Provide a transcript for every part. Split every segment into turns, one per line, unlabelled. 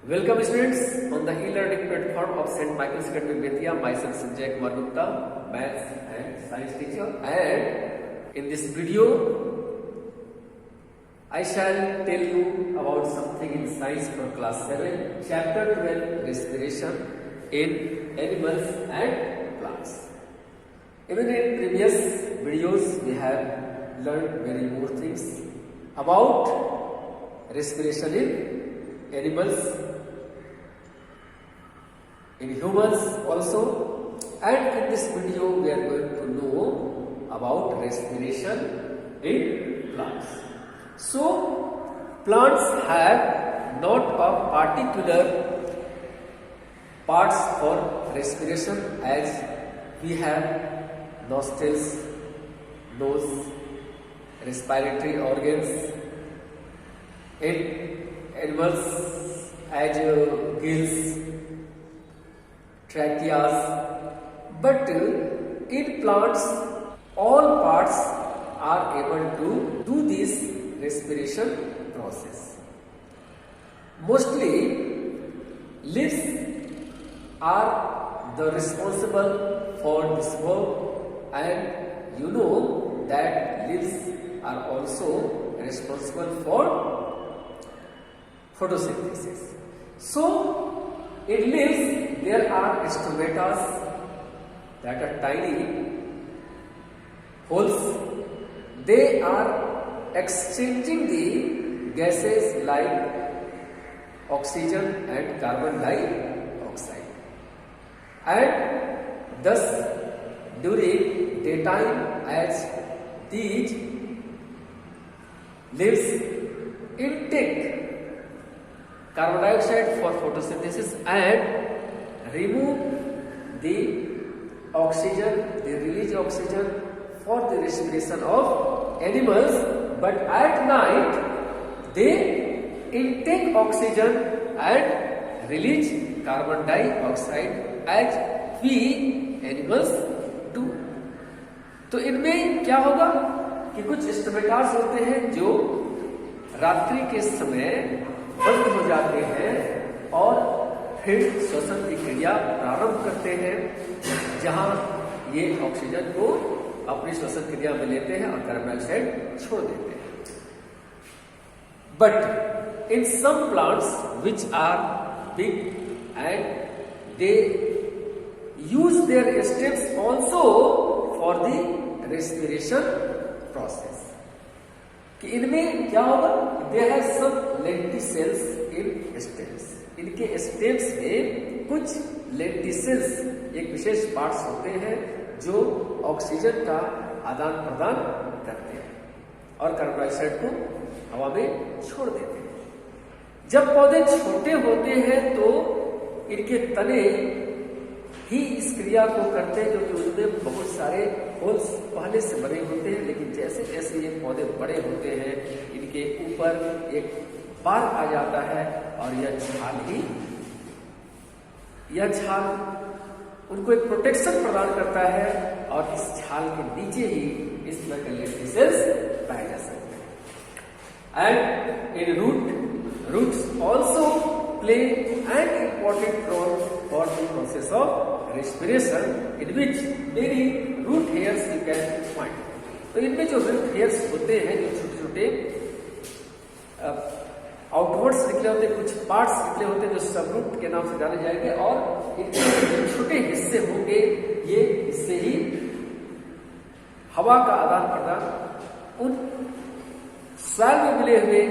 Welcome students on the e-learning platform of St. Michael's Academy Betia. Myself Sanjay Kumar Gupta, maths and science teacher, and in this video I shall tell you about something in science for class 7, chapter 12, respiration in animals and plants. Even in previous videos we have learned many more things about respiration in animals, in humans also, and in this video we are going to know about respiration in plants. So plants have not a particular parts for respiration as we have nostrils, nose, respiratory organs. In animals as gills, tracheas, but in plants all parts are able to do this respiration process. Mostly leaves are the responsible for this work, and you know that leaves are also responsible for photosynthesis. So in leaves there are stomata that are tiny holes. They are exchanging the gases like oxygen and carbon dioxide, and thus during daytime as these leaves intake carbon dioxide for photosynthesis and remove the oxygen, they release oxygen for the respiration of animals, but at night they intake oxygen and release carbon dioxide as we animals do. तो इनमें क्या होगा कि कुछ stomatas होते हैं जो रात्रि के समय बंद हो जाते हैं और फिर श्वसन की क्रिया प्रारंभ करते हैं, जहां ये ऑक्सीजन को अपनी श्वसन क्रिया में लेते हैं और कार्बन डाइऑक्साइड छोड़ देते हैं. But in some plants which are big and they use their stems also for the respiration process. कि इनमें क्या होगा, they have some lenticels in stems. इनके स्टेम्स में कुछ लेंटिसेल्स, एक विशेष पार्ट्स होते हैं जो ऑक्सीजन का आदान प्रदान करते हैं और कार्बन डाइऑक्साइड को हवा में छोड़ देते हैं. जब पौधे छोटे होते हैं तो इनके तने ही इस क्रिया को करते हैं, क्योंकि उनमें बहुत सारे होल्स पहले से बने होते हैं. लेकिन जैसे जैसे ये पौधे बड़े होते हैं इनके ऊपर एक बार आ जाता है और यह छाल उनको एक प्रोटेक्शन प्रदान करता है, और इस छाल के नीचे ही इस तरह के लेंटिसेल्स पाए जा सकते हैं. And in roots also play an important role for the process of respiration, in which many root hairs you can find. तो इनमें जो रूट हेयर्स होते हैं, जो छोटे छोटे आउटवर्ड्स निकले होते हैं, कुछ पार्ट्स निकले होते हैं जो सबरूट के नाम से जाने जाएंगे, और इनके छोटे हिस्से होंगे, ये हिस्से ही हवा का आदान प्रदान उन सॉइल में मिले हुए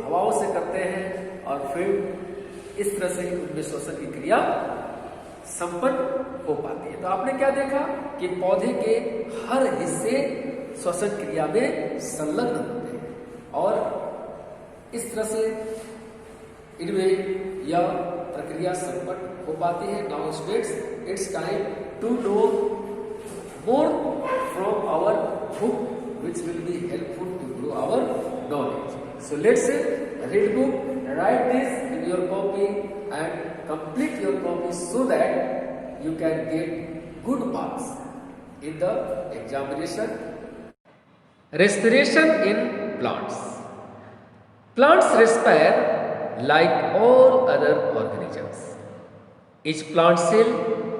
हवाओं से करते हैं, और फिर इस तरह से उनमें श्वसन की क्रिया संपन्न हो पाती है. तो आपने क्या देखा कि पौधे के हर हिस्से श्वसन क्रिया में संलग्न होते हैं, और इस तरह से इनमें यह प्रक्रिया संपन्न हो पाती है. Now students, it's time to know more from our book which will be helpful to grow our knowledge. So let's read book, write this in your copy and complete your copy so that you can get good marks in the examination. Respiration in plants. Plants respire like all other organisms. Each plant cell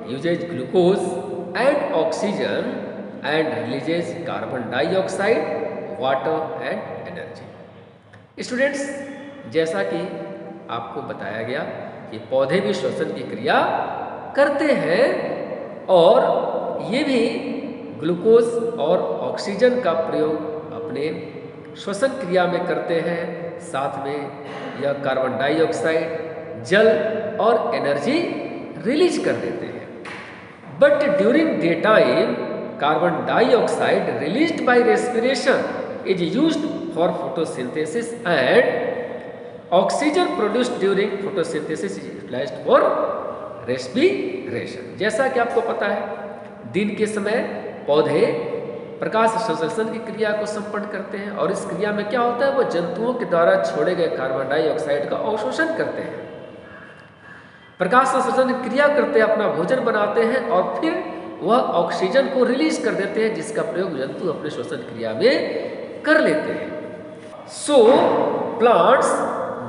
uses glucose and oxygen and releases carbon dioxide, water and energy. Students, जैसा कि आपको बताया गया कि पौधे भी श्वसन की क्रिया करते हैं और ये भी ग्लूकोज और ऑक्सीजन का प्रयोग अपने श्वसन क्रिया में करते हैं। साथ में यह कार्बन डाइऑक्साइड, जल और एनर्जी रिलीज कर देते हैं। But during day time carbon dioxide released by respiration is used for photosynthesis and oxygen produced during photosynthesis is utilized for respiration. जैसा कि आपको पता है, दिन के समय पौधे प्रकाश संश्लेषण की क्रिया को संपन्न करते हैं और इस क्रिया में क्या होता है, वो जंतुओं के द्वारा छोड़े गए कार्बन डाइऑक्साइड का अवशोषण करते हैं, प्रकाश संश्लेषण की क्रिया करते हैं, अपना भोजन बनाते हैं और फिर वह ऑक्सीजन को रिलीज कर देते हैं, जिसका प्रयोग जंतु अपने श्वसन क्रिया में कर लेते हैं। So plants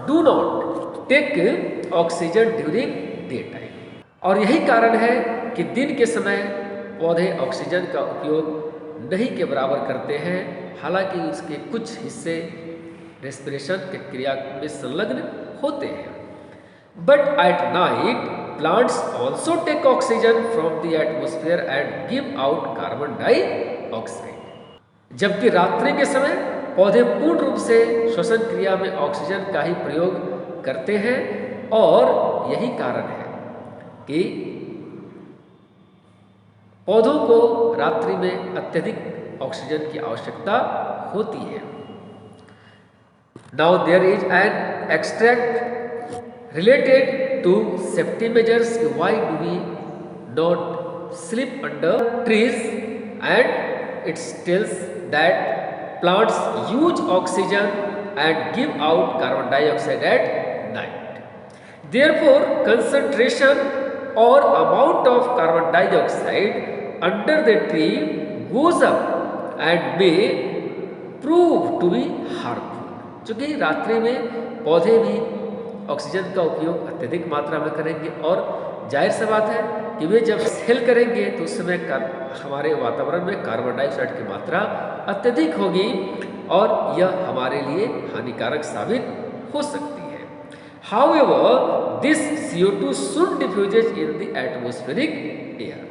do not take oxygen during day time. और यही कारण है कि दिन के समय पौधे ऑक्सीजन का उपयोग नहीं के बराबर करते हैं, हालांकि उसके कुछ हिस्से रेस्पिरेशन की क्रिया में संलग्न होते हैं। But at night plants also take oxygen from the atmosphere and give out carbon dioxide. जबकि रात्रि के समय पौधे पूर्ण रूप से श्वसन क्रिया में ऑक्सीजन का ही प्रयोग करते हैं और यही कारण है कि पौधों को रात्रि में अत्यधिक ऑक्सीजन की आवश्यकता होती है। Now there is an extract related to safety measures. Why do we not sleep under trees, and it's tells that plants use oxygen and give out carbon dioxide at night. Therefore, concentration or amount of carbon dioxide under the tree goes up and may prove to be harmful. चूंकि रात्रि में पौधे भी oxygen का उपयोग अत्यधिक मात्रा में करेंगे और जाहिर सी बात है कि वे जब सेल करेंगे तो उस समय हमारे वातावरण में कार्बन डाइऑक्साइड की मात्रा अत्यधिक होगी और यह हमारे लिए हानिकारक साबित हो सकती है। However, this CO2 soon diffuses in the atmospheric air.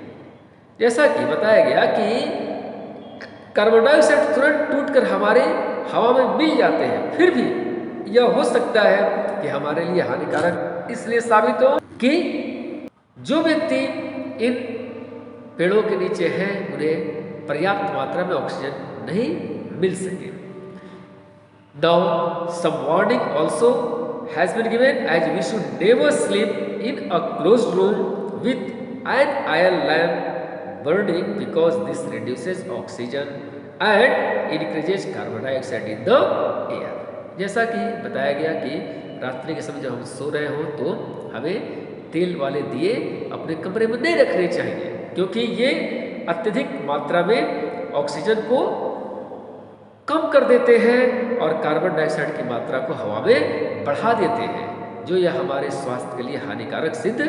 जैसा कि बताया गया कि कार्बन डाइऑक्साइड तुरंत टूटकर हमारे हवा में मिल जाते हैं, फिर भी यह हो सकता है कि हमारे लिए हानिकारक इसलिए साबित हो कि जो व्यक्ति इन पेड़ों के नीचे हैं उन्हें पर्याप्त मात्रा में ऑक्सीजन नहीं मिल सके। Now some warning also has been given as we should never sleep in a closed room with an iron lamp burning because this reduces oxygen and increases carbon dioxide in the air. जैसा कि बताया गया कि रात्रि के समय जब हम सो रहे हों तो हमें तेल वाले दिए अपने कमरे में नहीं रखने चाहिए, क्योंकि ये अत्यधिक मात्रा में ऑक्सीजन को कम कर देते हैं और कार्बन डाइऑक्साइड की मात्रा को हवा में बढ़ा देते हैं, जो यह हमारे स्वास्थ्य के लिए हानिकारक सिद्ध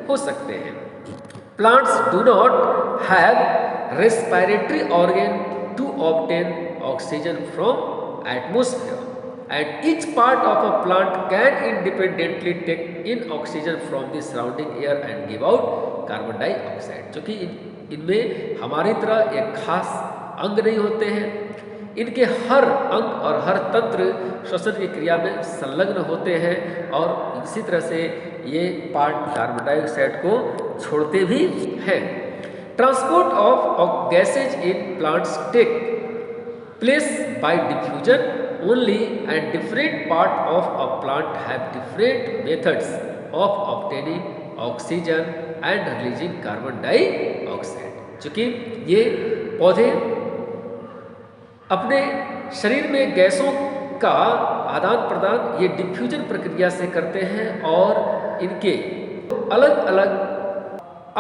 हो सकते हैं। Plants do not have respiratory organ to obtain oxygen from atmosphere, and each part of a plant can independently take in oxygen from the surrounding air and give out carbon dioxide. क्योंकि इनमें हमारी तरह एक खास अंग नहीं होते हैं, इनके हर अंग और हर तंत्र श्वसन की क्रिया में संलग्न होते हैं और इसी तरह से ये पार्ट कार्बन डाइऑक्साइड को छोड़ते भी हैं। Transport of gases in plants take place by diffusion only and different part of a plant have different methods of obtaining oxygen and releasing carbon dioxide. चूंकि ये पौधे अपने शरीर में गैसों का आदान प्रदान ये डिफ्यूजन प्रक्रिया से करते हैं और इनके अलग अलग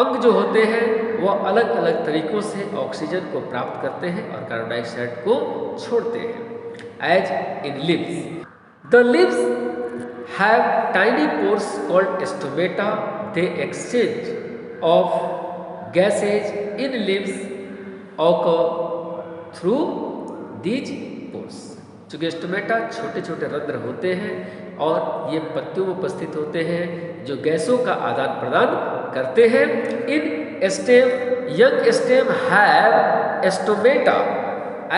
अंग जो होते हैं वह अलग अलग तरीकों से ऑक्सीजन को प्राप्त करते हैं और कार्बन डाइऑक्साइड को छोड़ते हैं। As in leaves, the leaves have tiny pores called stomata. They exchange of gases in limbs occur through these pores. चूंकि स्टोमेटा छोटे छोटे रंध्र होते हैं और ये पत्तियों में उपस्थित होते हैं जो गैसों का आदान प्रदान करते हैं. In stem young stem have stomata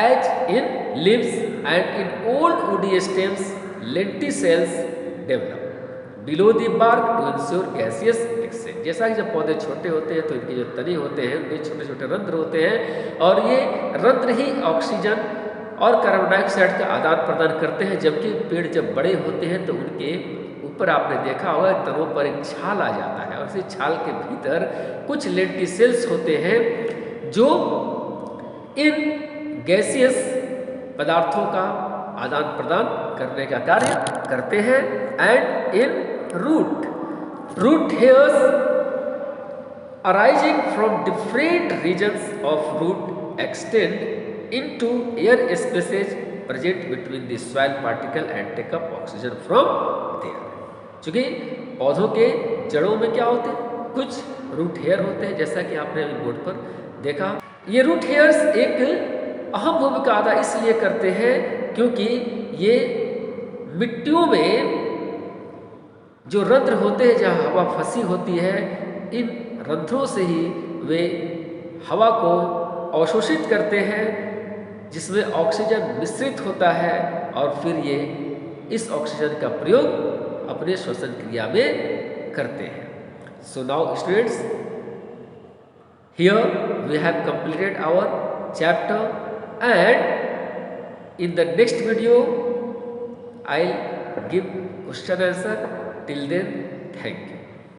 as in leaves and in old woody stems lenticels develop below the bark to ensure gaseous exchange. जैसा कि जब पौधे छोटे होते हैं तो इनके जो तने होते हैं उनमें छोटे छोटे रंध्र होते हैं और ये रंध्र ही ऑक्सीजन और कार्बन डाइऑक्साइड का आदान प्रदान करते हैं. जबकि पेड़ जब बड़े होते हैं तो उनके ऊपर आपने देखा होगा तनों पर एक छाल आ जाता है और इसी छाल के भीतर कुछ लेंटिसेल्स होते हैं जो इन गैसियस पदार्थों का आदान प्रदान करने का कार्य करते हैं. And in root hairs arising from different regions of root extend into air spaces present between the soil particle and take up oxygen from there. चूंकि पौधों के जड़ों में क्या होते हैं, कुछ रूट हेयर होते हैं जैसा कि आपने अभी बोर्ड पर देखा. ये रूट हेयर्स एक अहम भूमिका अदा इसलिए करते हैं क्योंकि ये मिट्टियों में जो रंध्र होते हैं जहाँ हवा फंसी होती है इन रंध्रों से ही वे हवा को अवशोषित करते हैं जिसमें ऑक्सीजन मिश्रित होता है और फिर ये इस ऑक्सीजन का प्रयोग अपने श्वसन क्रिया में करते हैं. So now students, here we have completed our chapter and in the next video I give question answer. Till then, thank you.